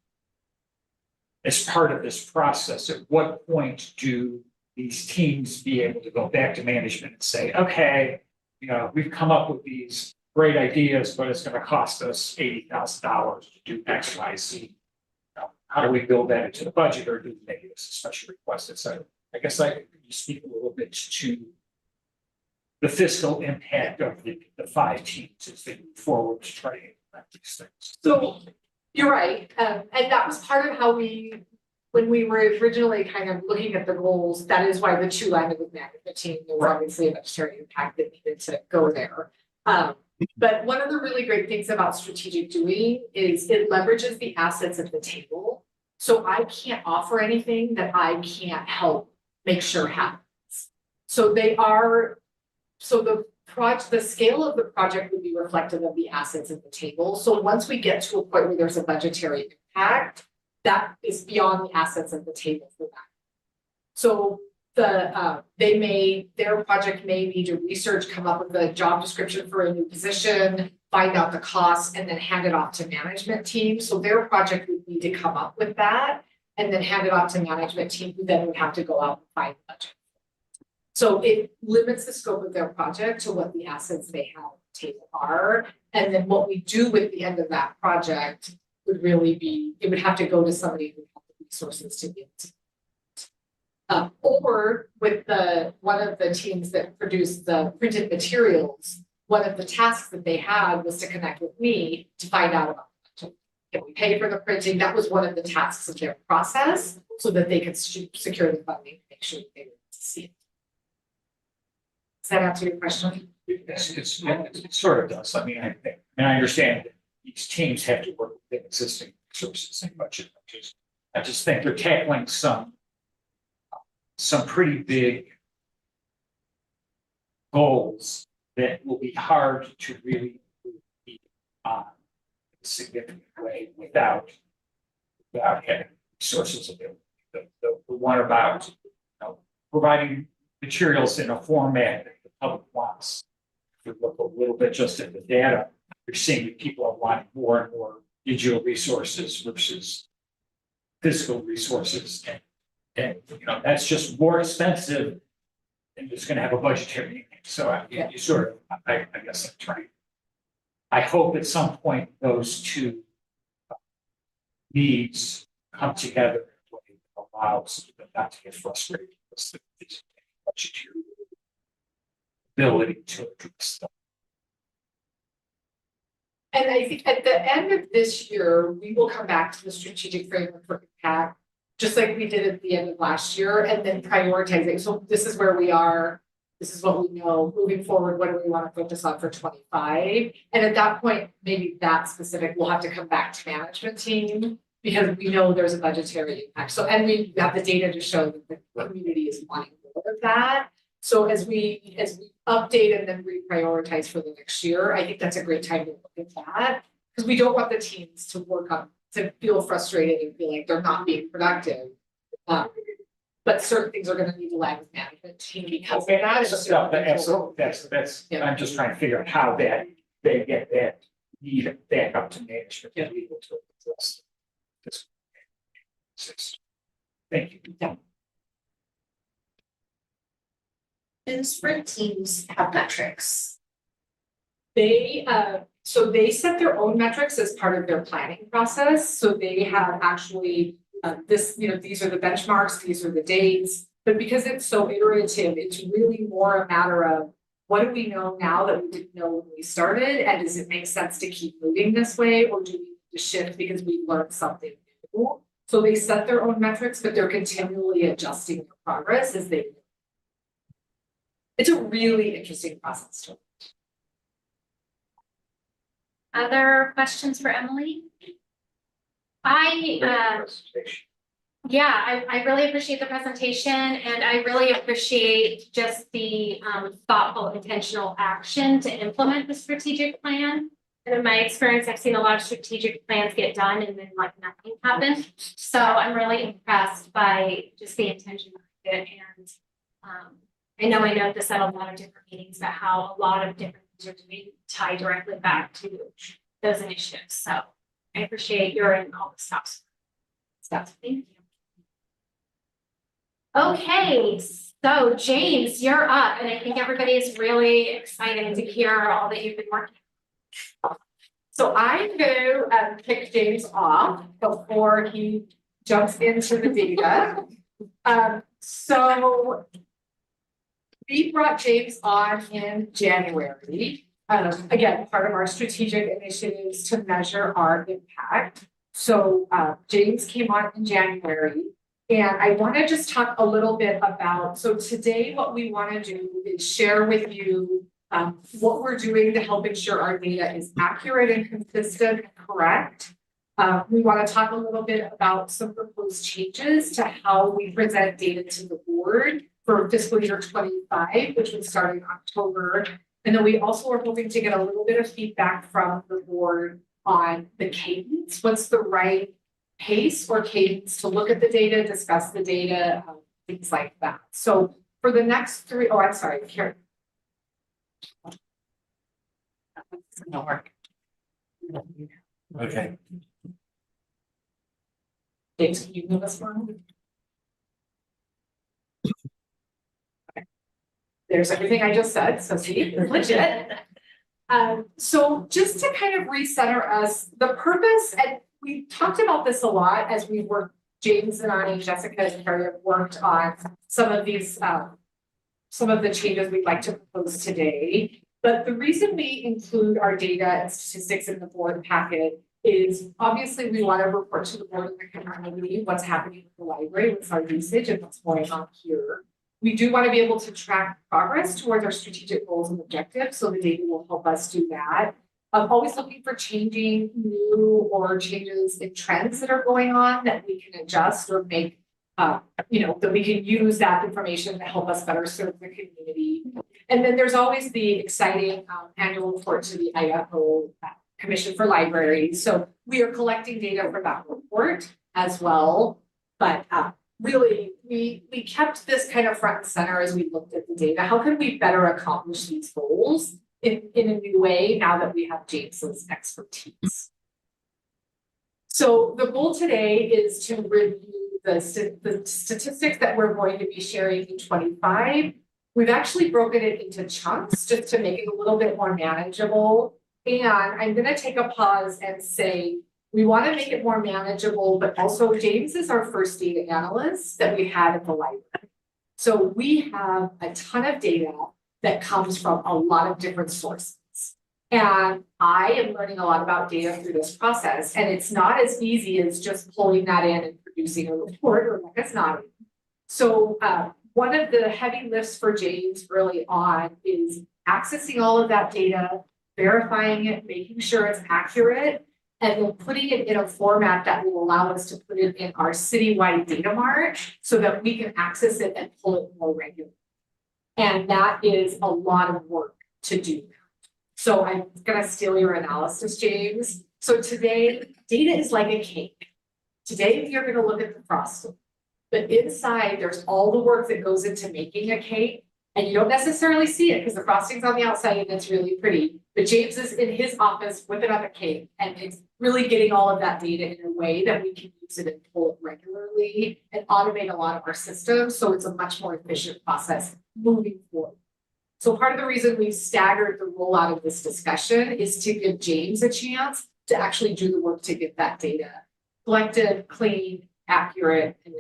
as part of this process, at what point do these teams be able to go back to management and say, okay, we've come up with these great ideas, but it's gonna cost us $80,000 to do X, Y, Z. How do we build that into the budget, or do we make it a special request? So I guess you speak a little bit to the fiscal impact of the 5 teams as they move forward to try to implement these things. So you're right, and that was part of how when we were originally kind of looking at the goals, that is why the 2 landed with management team. There was obviously a budgetary impact that needed to go there. But one of the really great things about strategic doing is it leverages the assets at the table. So I can't offer anything that I can't help make sure happens. So the scale of the project would be reflective of the assets at the table. So once we get to a point where there's a budgetary impact, that is beyond the assets at the table for that. So their project may need to research, come up with a job description for a new position, find out the costs, and then hand it off to management team. So their project would need to come up with that and then hand it off to management team, who then would have to go out and find the budget. So it limits the scope of their project to what the assets they have at the table are. And then what we do with the end of that project would really be, it would have to go to somebody who has the resources to be able to. Or with one of the teams that produced the printed materials, one of the tasks that they had was to connect with me to find out about it. Can we pay for the printing? That was one of the tasks of their process, so that they could secure the funding, make sure that they were able to see it. Does that answer your question? It sort of does. I mean, I understand that these teams have to work within existing resources and budget. I just think they're tackling some pretty big goals that will be hard to really be on in a significant way without having resources available. The one about providing materials in a format that the public wants. If you look a little bit just at the data, you're seeing that people are wanting more and more digital resources versus physical resources, and that's just more expensive, and it's going to have a budgetary impact. So you sort of, I guess I'm trying. I hope at some point those two needs come together in a way that allows them not to get frustrated with the budgetary ability to address them. And I think at the end of this year, we will come back to the strategic framework for impact, just like we did at the end of last year, and then prioritizing. So this is where we are. This is what we know. Moving forward, what do we want to focus on for 25? And at that point, maybe that specific, we'll have to come back to management team, because we know there's a budgetary impact. So, and we have the data to show that the community is wanting more of that. So as we update and then reprioritize for the next year, I think that's a great time to look at that, because we don't want the teams to feel frustrated and feel like they're not being productive. But certain things are going to need to lag with management team because of that. Absolutely. That's I'm just trying to figure out how they get that need back up to management to be able to address this. Thank you. Yeah. And sprint teams have metrics. They set their own metrics as part of their planning process. So they have actually these are the benchmarks, these are the dates. But because it's so iterative, it's really more a matter of what do we know now that we didn't know when we started, and does it make sense to keep moving this way, or do we need to shift because we learned something new? So they set their own metrics, but they're continually adjusting their progress as they. It's a really interesting process to watch. Other questions for Emily? I really appreciate the presentation, and I really appreciate just the thoughtful, intentional action to implement the strategic plan. And in my experience, I've seen a lot of strategic plans get done and then like nothing happens. So I'm really impressed by just the intention of it. And I know this at a lot of different meetings about how a lot of different things are doing tie directly back to those initiatives. So I appreciate your and all the stuff. Thank you. Okay, so James, you're up, and I think everybody is really excited to hear all that you've been working So I'm going to kick James off before he jumps into the data. So we brought James on in January. Again, part of our strategic initiatives to measure our impact. So James came on in January. And I want to just talk a little bit about, so today what we want to do is share with you what we're doing to help ensure our data is accurate and consistent and correct. We want to talk a little bit about some proposed changes to how we present data to the board for fiscal year 25, which would start in October. And then we also are hoping to get a little bit of feedback from the board on the cadence. What's the right pace or cadence to look at the data, discuss the data, things like that. So for the next three, oh, I'm sorry, Karen. That's gonna work. Okay. James, can you move us forward? Okay. There's everything I just said, so see, it's legit. So just to kind of recenter us, the purpose, and we talked about this a lot as we worked, James and I, Jessica and Carrie have worked on some of these, some of the changes we'd like to propose today. But the reason we include our data and statistics in the board packet is obviously we want to report to the board and the community what's happening with the library, what's our usage and what's going on here. We do want to be able to track progress towards our strategic goals and objectives, so the data will help us do that. I'm always looking for changing new or changes in trends that are going on that we can adjust or make, that we can use that information to help us better serve the community. And then there's always the exciting annual report to the Idaho Commission for Libraries. So we are collecting data for that report as well. But really, we kept this kind of front and center as we looked at the data. How can we better accomplish these goals in a new way now that we have James's expertise? So the goal today is to review the statistics that we're going to be sharing in 25. We've actually broken it into chunks just to make it a little bit more manageable. And I'm going to take a pause and say, we want to make it more manageable, but also James is our first data analyst that we had at the library. So we have a ton of data that comes from a lot of different sources. And I am learning a lot about data through this process. And it's not as easy as just pulling that in and producing a report, or like it's not. So one of the heavy lifts for James early on is accessing all of that data, verifying it, making sure it's accurate, and then putting it in a format that will allow us to put it in our citywide data mart so that we can access it and pull it more regularly. And that is a lot of work to do. So I'm going to steal your analysis, James. So today, data is like a cake. Today, you're going to look at the frosting, but inside there's all the work that goes into making a cake. And you don't necessarily see it because the frosting's on the outside and it's really pretty. But James is in his office whipping up a cake, and it's really getting all of that data in a way that we can use it and pull it regularly and automate a lot of our systems. So it's a much more efficient process moving forward. So part of the reason we've staggered the rollout of this discussion is to give James a chance to actually do the work to get that data collected, clean, accurate, and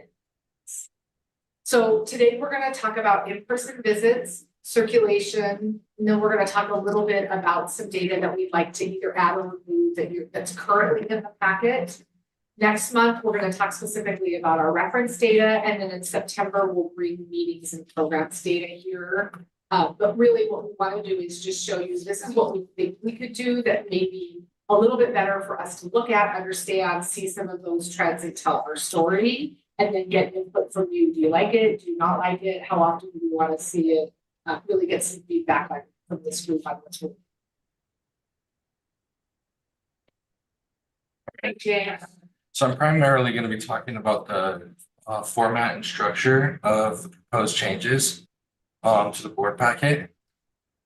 so today we're going to talk about in-person visits, circulation, and then we're going to talk a little bit about some data that we'd like to either add or remove that's currently in the packet. Next month, we're going to talk specifically about our reference data, and then in September, we'll bring meetings and programs data here. But really what we want to do is just show you this is what we think we could do that may be a little bit better for us to look at, understand, see some of those trends and tell our story. And then get input from you. Do you like it? Do you not like it? How often do you want to see it? Really get some feedback from this group on what's working. Okay, James. So I'm primarily going to be talking about the format and structure of the proposed changes to the board packet.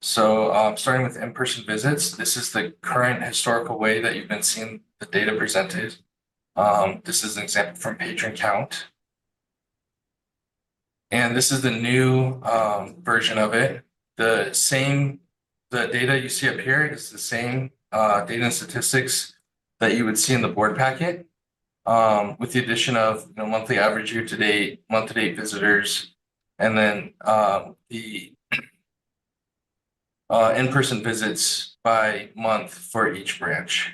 So starting with in-person visits, this is the current historical way that you've been seeing the data presented. This is an example from patron count. And this is the new version of it. The data you see up here is the same data and statistics that you would see in the board packet. With the addition of, monthly average year-to-date, month-to-date visitors, and then, the in-person visits by month for each branch.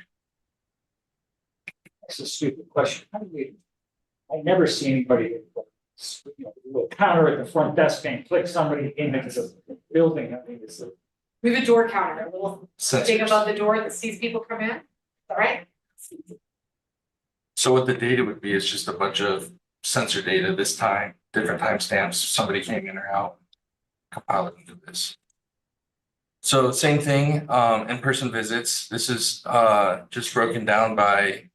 That's a stupid question. How do we, I never see anybody, little counter at the front desk and click somebody into the building. I mean, it's a. We have a door counter, a little thing Sensors. above the door that sees people come in, all right? So what the data would be is just a bunch of sensor data this time, different timestamps, somebody came in or out, compile it into this. So same thing, in-person visits, this is just broken down by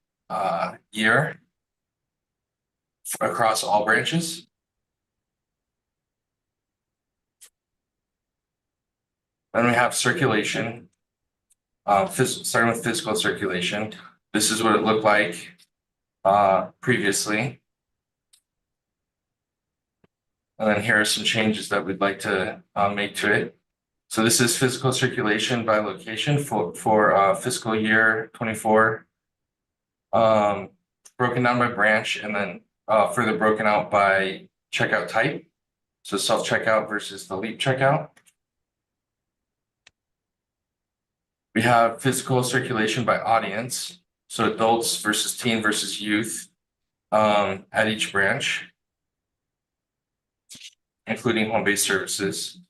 year across all branches. Then we have circulation, starting with physical circulation. This is what it looked like previously. And then here are some changes that we'd like to make to it. So this is physical circulation by location for fiscal year 24. Broken down by branch and then further broken out by checkout type. So self-checkout versus the leap checkout. We have physical circulation by audience. So adults versus teen versus youth at each branch, including home-based services.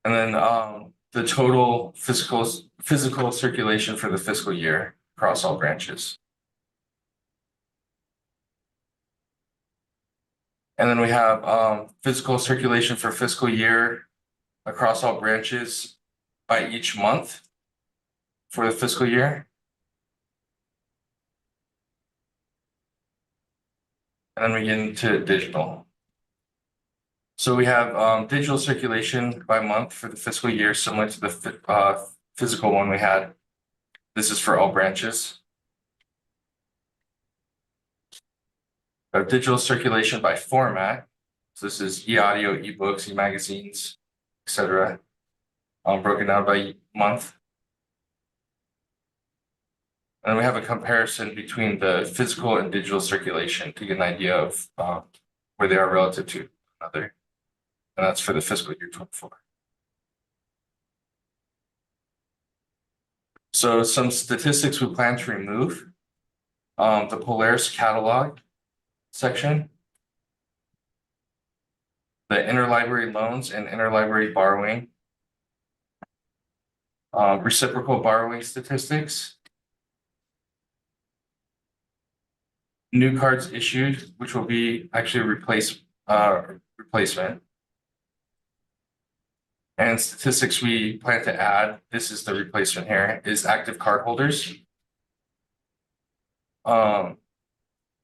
And then the total physical circulation for the fiscal year across all branches. And then we have physical circulation for fiscal year across all branches by each month for the fiscal year. And then we get into digital. So we have digital circulation by month for the fiscal year, similar to the physical one we had. This is for all branches. We have digital circulation by format. So this is e-audio, e-books, e-magazines, etc. Broken down by month. And then we have a comparison between the physical and digital circulation to get an idea of where they are relative to another. And that's for the fiscal year 24. So some statistics we plan to remove. The Polaris catalog section. The interlibrary loans and interlibrary borrowing. Reciprocal borrowing statistics. New cards issued, which will be actually replacement. And statistics we plan to add, this is the replacement here, is active card holders.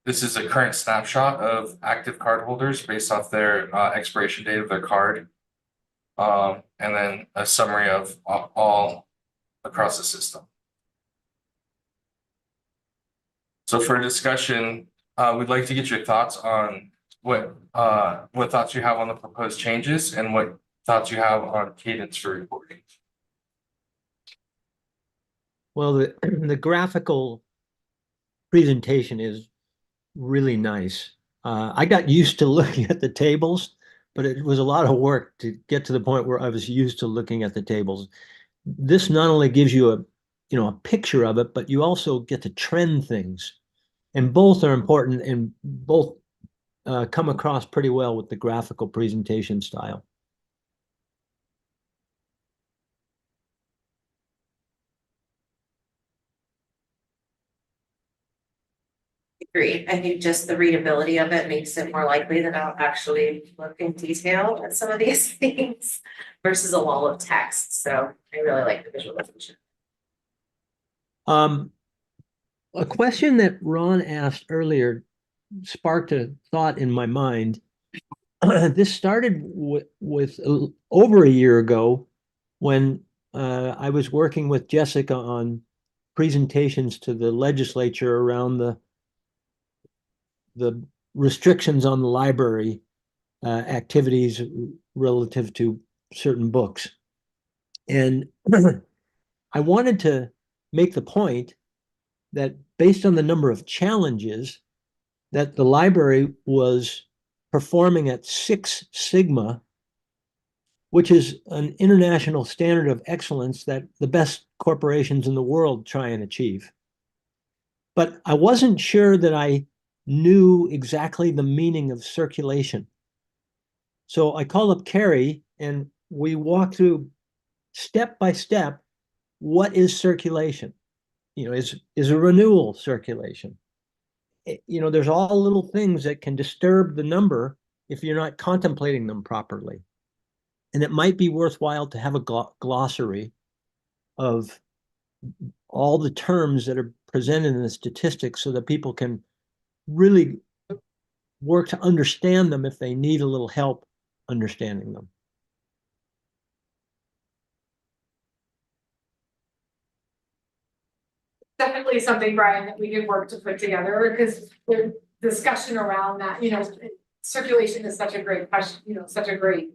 This is a current snapshot of active card holders based off their expiration date of their card. And then a summary of all across the system. So for discussion, we'd like to get your thoughts on what thoughts you have on the proposed changes and what thoughts you have on cadence for reporting. Well, the graphical presentation is really nice. I got used to looking at the tables, but it was a lot of work to get to the point where I was used to looking at the tables. This not only gives you a picture of it, but you also get to trend things. And both are important and both come across pretty well with the graphical presentation style. Agree. I think just the readability of it makes it more likely that I'll actually look in detail at some of these things versus a wall of text. So I really like the visualization. A question that Ron asked earlier sparked a thought in my mind. This started with over a year ago when I was working with Jessica on presentations to the legislature around the restrictions on the library activities relative to certain books. And I wanted to make the point that based on the number of challenges that the library was performing at 6 Sigma, which is an international standard of excellence that the best corporations in the world try and achieve. But I wasn't sure that I knew exactly the meaning of circulation. So I called up Carrie and we walked through step by step, what is circulation? You know, is a renewal circulation? You know, there's all little things that can disturb the number if you're not contemplating them properly. And it might be worthwhile to have a glossary of all the terms that are presented in the statistics so that people can really work to understand them if they need a little help understanding them. Definitely something, Brian, that we can work to put together, because the discussion around that, circulation is such a great question, such a great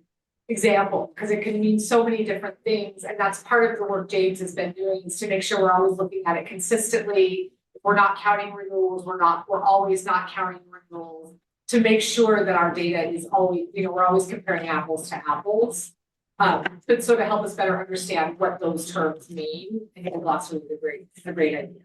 example, because it can mean so many different things, and that's part of the work James has been doing, is to make sure we're always looking at it consistently. If we're not counting renewals, we're always not counting renewals, to make sure that our data is always, we're always comparing apples to apples. But so to help us better understand what those terms mean, I think a glossary is a great idea.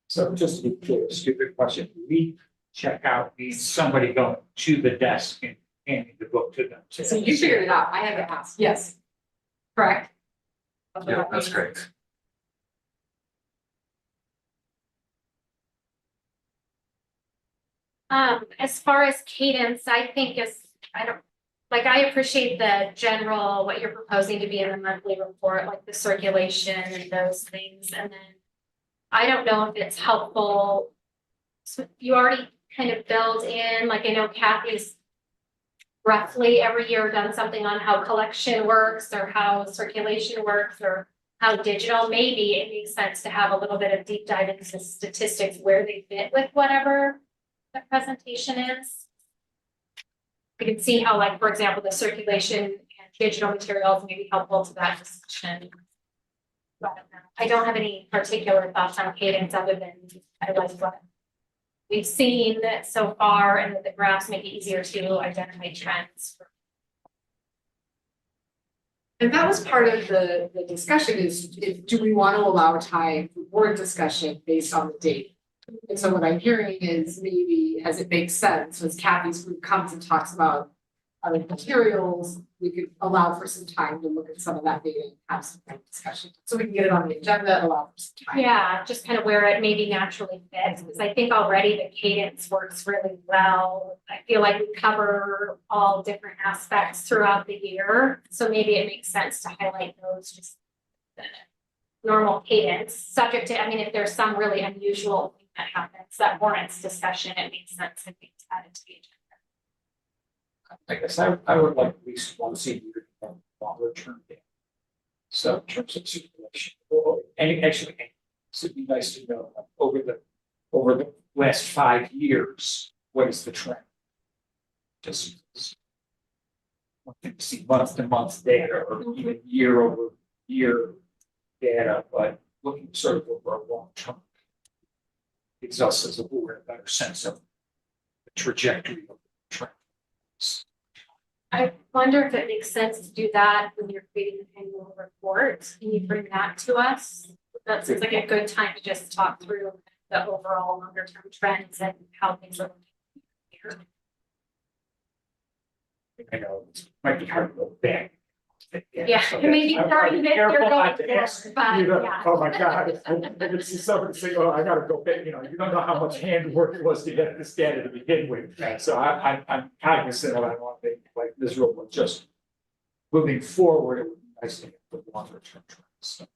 So just to be clear, stupid question, we check out means somebody going to the desk and handing the book to them. So you figured it out, I had to ask, yes. Correct? Yeah, that's great. As far as cadence, I think I appreciate the general, what you're proposing to be in the monthly report, like the circulation and those things, and then I don't know if it's helpful. So you already kind of build in, like I know Kathy's roughly every year done something on how collection works or how circulation works or how digital. Maybe it makes sense to have a little bit of deep dive into statistics where they fit with whatever the presentation is. We can see how, like, for example, the circulation and digital materials may be helpful to that discussion. But I don't have any particular thoughts on cadence other than I like what we've seen so far, and that the graphs make it easier to identify trends. And that was part of the discussion is do we want to allow time for board discussion based on the data? And so what I'm hearing is maybe, as it makes sense, as Kathy's group comes and talks about other materials, we could allow for some time to look at some of that data and have some kind of discussion. So we can get it on the agenda, allow for some time. Yeah, just kind of where it maybe naturally fits, because I think already the cadence works really well. I feel like we cover all different aspects throughout the year, so maybe it makes sense to highlight those, just the normal cadence, subject to, I mean, if there's some really unusual thing that happens that warrants discussion, it makes sense to be added to the agenda. I guess I would like at least want to see longer term data. So in terms of circulation, and actually, it'd be nice to know over the last 5 years, what is the trend? Just one thing to see month to month data or even year over year data, but looking sort of over a long term gives us as a board a better sense of the trajectory of the trend. I wonder if it makes sense to do that when you're creating the annual report and you bring that to us. That seems like a good time to just talk through the overall longer term trends and how things are looking here. I know it might be hard to go back. Yeah, So maybe I'm 30 minutes careful you're not going to ask for, but you to, yeah. oh my God, I can see somebody say, oh, I gotta go back, you don't know how much handwork it was to get this data to begin with. So I'm cognizant of, I don't want to make like miserable, just moving forward, it would be nice to get the longer term trends.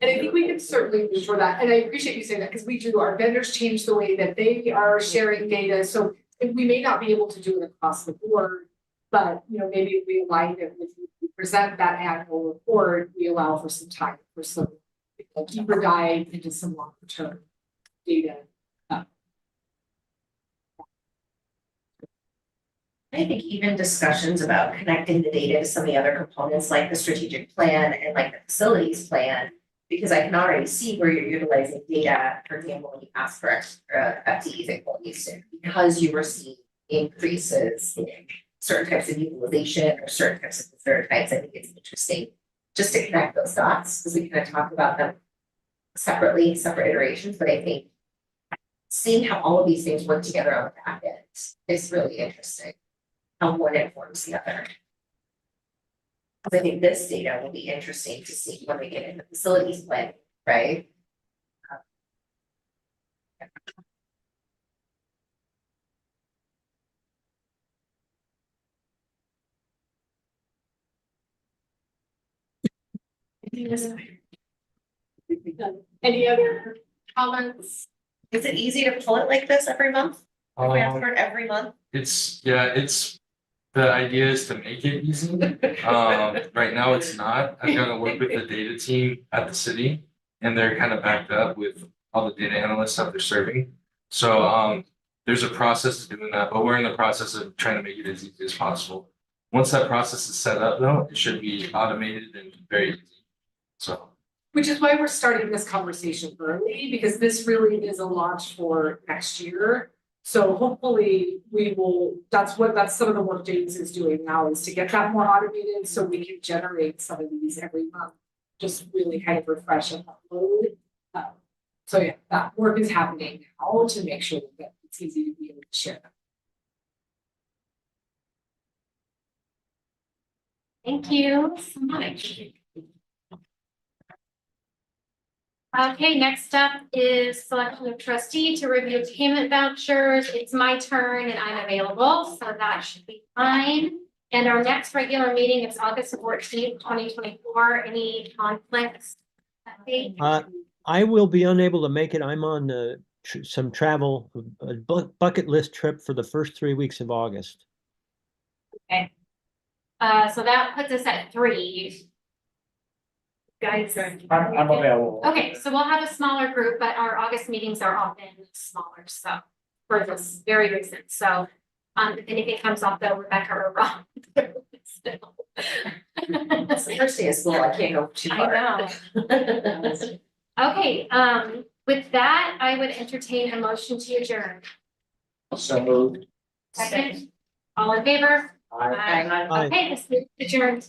And I think we can certainly move for that, and I appreciate you saying that, because we do, our vendors change the way that they are sharing data, so we may not be able to do it across the board. But, maybe if we align it, if we present that annual report, we allow for some time for some deeper dive into some longer term data. I think even discussions about connecting the data to some of the other components, like the strategic plan and like the facilities plan. Because I can already see where you're utilizing data, for example, when you ask for extra FTEs at Boise, because you were seeing increases in certain types of utilization or certain types of third types. I think it's interesting just to connect those dots, because we kind of talk about them separately, separate iterations, but I think seeing how all of these things work together on the back end is really interesting. How one informs the other. Because I think this data will be interesting to see when we get into facilities plan, right? Any other comments? Is it easy to pull it like this every month? If we ask for it every month? It's, the idea is to make it easy. Right now it's not. I've got to work with the data team at the city. And they're kind of backed up with all the data analyst stuff they're serving. So, there's a process to doing that, but we're in the process of trying to make it as easy as possible. Once that process is set up though, it should be automated and very easy. So. Which is why we're starting this conversation early, because this really is a launch for next year. So hopefully we will, that's some of the work James is doing now, is to get that more automated so we can generate some of these every month. Just really kind of refresh and upload. So yeah, that work is happening now to make sure that it's easy to be able to share them. Thank you so much. Okay, next up is selection of trustee to review payment vouchers. It's my turn and I'm available, so that should be fine. And our next regular meeting is August 14th, 2024. Any conflicts? I will be unable to make it. I'm on some travel, a bucket list trip for the first 3 weeks of August. Okay. So that puts us at 3. Guys. I'm available. Okay, so we'll have a smaller group, but our August meetings are often smaller, so for this very reason. So if anything comes up though, Rebecca or Rob. It's the first day of school, I can't go too far. I know. Okay, with that, I would entertain a motion to adjourn. So moved. Second, all in favor? Aye. Okay, this is adjourned.